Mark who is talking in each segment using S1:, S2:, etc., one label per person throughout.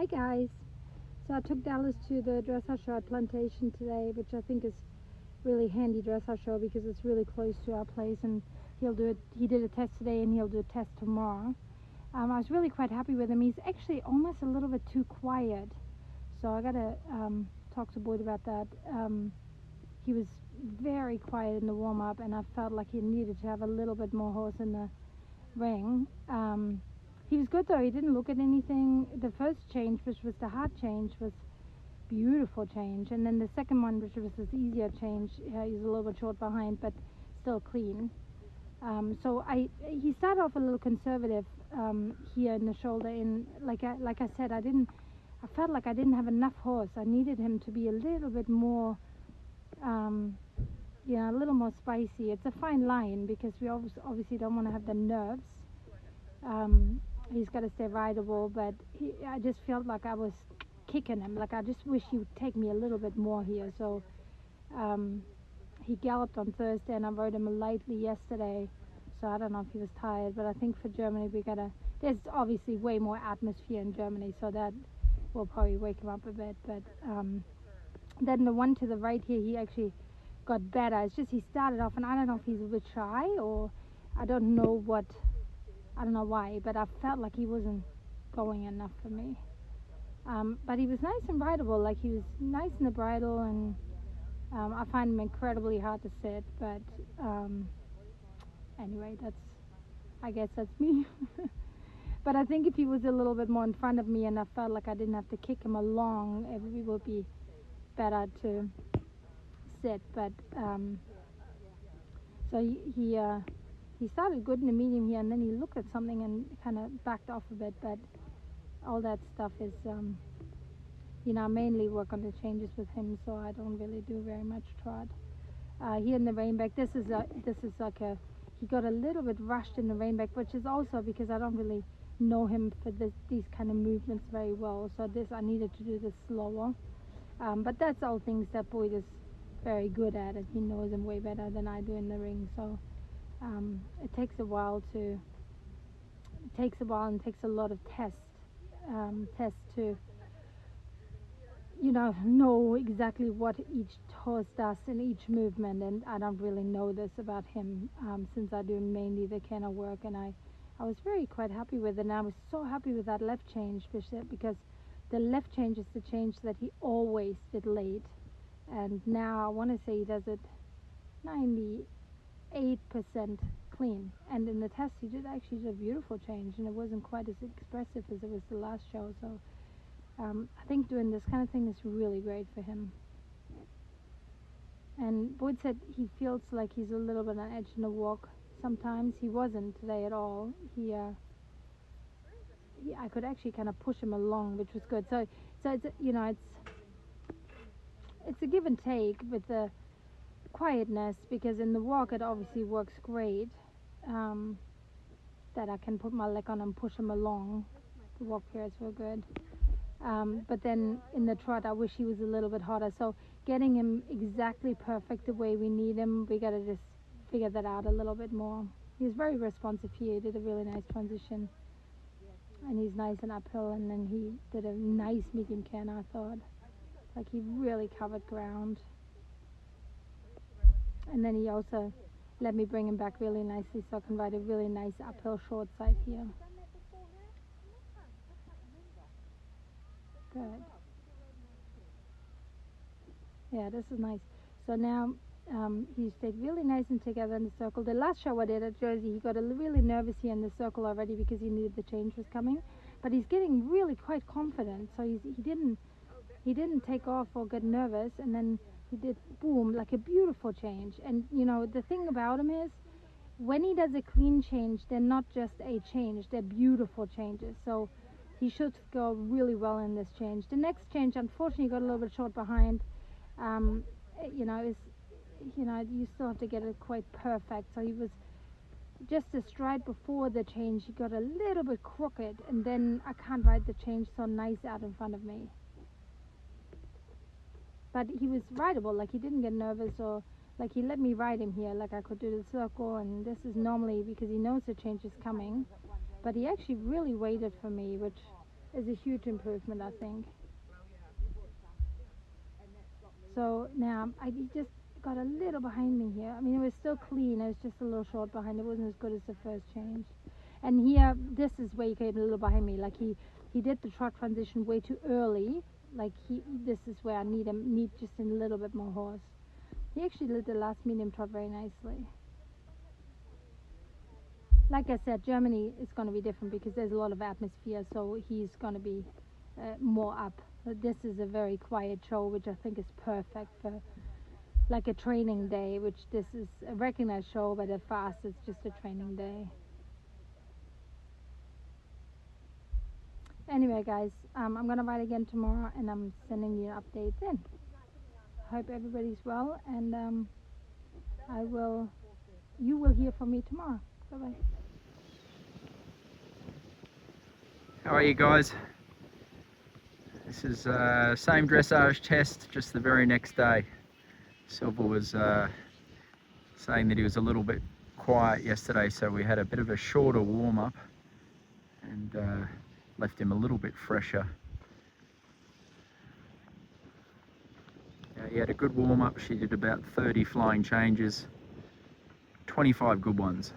S1: Hi guys. So I took Dallas to the dressage show at Plantation today, which I think is really handy dressage show because it's really close to our place, and he did a test today and he'll do a test tomorrow. I was really quite happy with him. He's actually almost a little bit too quiet, so I gotta talk to Boyd about that. He was very quiet in the warm-up, and I felt like he needed to have a little bit more horse in the ring. He was good though. He didn't look at anything. The first change, which was the hard change, was beautiful change, and then the second one, which was this easier change, he's a little bit short behind, but still clean. So he started off a little conservative here in the shoulder. In like I said, I felt like I didn't have enough horse. I needed him to be a little bit more, a little more spicy. It's a fine line because we obviously don't want to have the nerves. He's got to stay rideable, but I just felt like I was kicking him. Like I just wish he would take me a little bit more here. So he galloped on Thursday, and I rode him lightly yesterday. So I don't know if he was tired, but I think for Germany there's obviously way more atmosphere in Germany, so that will probably wake him up a bit. But then the one to the right here, he actually got better. It's just he started off, and I don't know if he's a bit shy or I don't know why, but I felt like he wasn't going enough for me. But he was nice and rideable. Like he was nice in the bridle, and I find him incredibly hard to sit. But anyway, I guess that's me. But I think if he was a little bit more in front of me, and I felt like I didn't have to kick him along, it would be better to sit. But so he started good in the medium here, and then he looked at something and kind of backed off a bit. But all that stuff is, I mainly work on the changes with him, so I don't really do very much trot. Here in the reinback, this is like he got a little bit rushed in the reinback, which is also because I don't really know him for these kind of movements very well. So I needed to do this slower. But that's all things that Boyd is very good at, and he knows him way better than I do in the ring. So it takes a while and takes a lot of tests to know exactly what each horse does in each movement, and I don't really know this about him since I do mainly the canter work, and I was quite happy with it, and I was so happy with that left change because the left change is the change that he always did late, and now I want to say he does it 98% clean, and in the test he did actually do a beautiful change, and it wasn't quite as expressive as it was the last show. So I think doing this kind of thing is really great for him. And Boyd said he feels like he's a little bit on edge in the walk sometimes. He wasn't today at all. I could actually kind of push him along, which was good. So it's it's a give and take with the quietness, because in the walk it obviously works great, that I can put my leg on and push him along. The walk periods were good. But then in the trot, I wish he was a little bit hotter. So getting him exactly perfect the way we need him, we gotta just figure that out a little bit more. He was very responsive here. He did a really nice transition, and he's nice and uphill. And then he did a nice medium canter, I thought. Like he really covered ground. And then he also let me bring him back really nicely, so I can ride a really nice uphill short side here. Good. Yeah, this is nice. So now he stayed really nice and together in the circle. The last show I did at Jersey, he got really nervous here in the circle already because he knew the change was coming. But he's getting really quite confident. So he didn't take off or get nervous, and then he did boom, like a beautiful change. And the thing about him is, when he does a clean change, they're not just a change, they're beautiful changes. So he should go really well in this change. The next change, unfortunately, got a little bit short behind. You still have to get it quite perfect. So he was just a stride before the change, he got a little bit crooked, and then I can't ride the change so nice out in front of me. But he was rideable, like he didn't get nervous, or like he let me ride him here, like I could do the circle, and this is normally because he knows the change is coming. But he actually really waited for me, which is a huge improvement, I think. So now he just got a little behind me here. I mean, it was still clean. It was just a little short behind. It wasn't as good as the first change. And here, this is where he came a little behind me. Like he did the trot transition way too early. Like this is where I need just a little bit more horse. He actually did the last medium trot very nicely. Like I said, Germany is going to be different because there's a lot of atmosphere, so he's going to be more up. But this is a very quiet show, which I think is perfect for like a training day, which this is a recognized show, but at fast it's just a training day. Anyway, guys, I'm going to ride again tomorrow, and I'm sending you updates in. Hope everybody's well, and you will hear from me tomorrow. Bye-bye.
S2: How are you guys? This is same dressage test, just the very next day. Silver was saying that he was a little bit quiet yesterday, so we had a bit of a shorter warm-up and left him a little bit fresher. He had a good warm-up. She did about 30 flying changes, 25 good ones.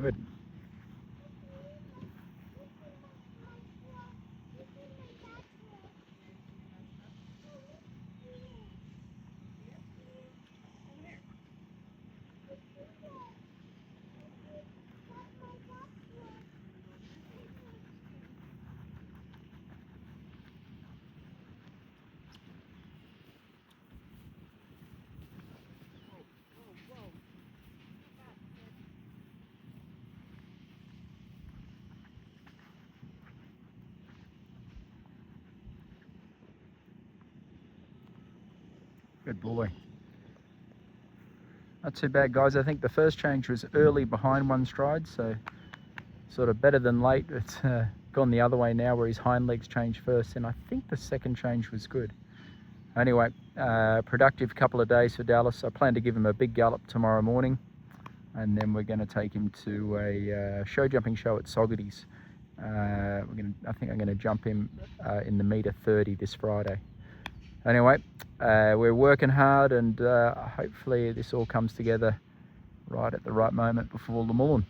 S2: Good. Good boy. Not too bad, guys. I think the first change was early behind one stride, so sort of better than late. It's gone the other way now where his hind legs changed first, and I think the second change was good. Anyway, productive couple of days for Dallas. I plan to give him a big gallop tomorrow morning, and then we're going to take him to a show jumping show at Saugerties. I think I'm going to jump him in the meter 30 this Friday. Anyway, we're working hard, and hopefully this all comes together right at the right moment before Le Moulin.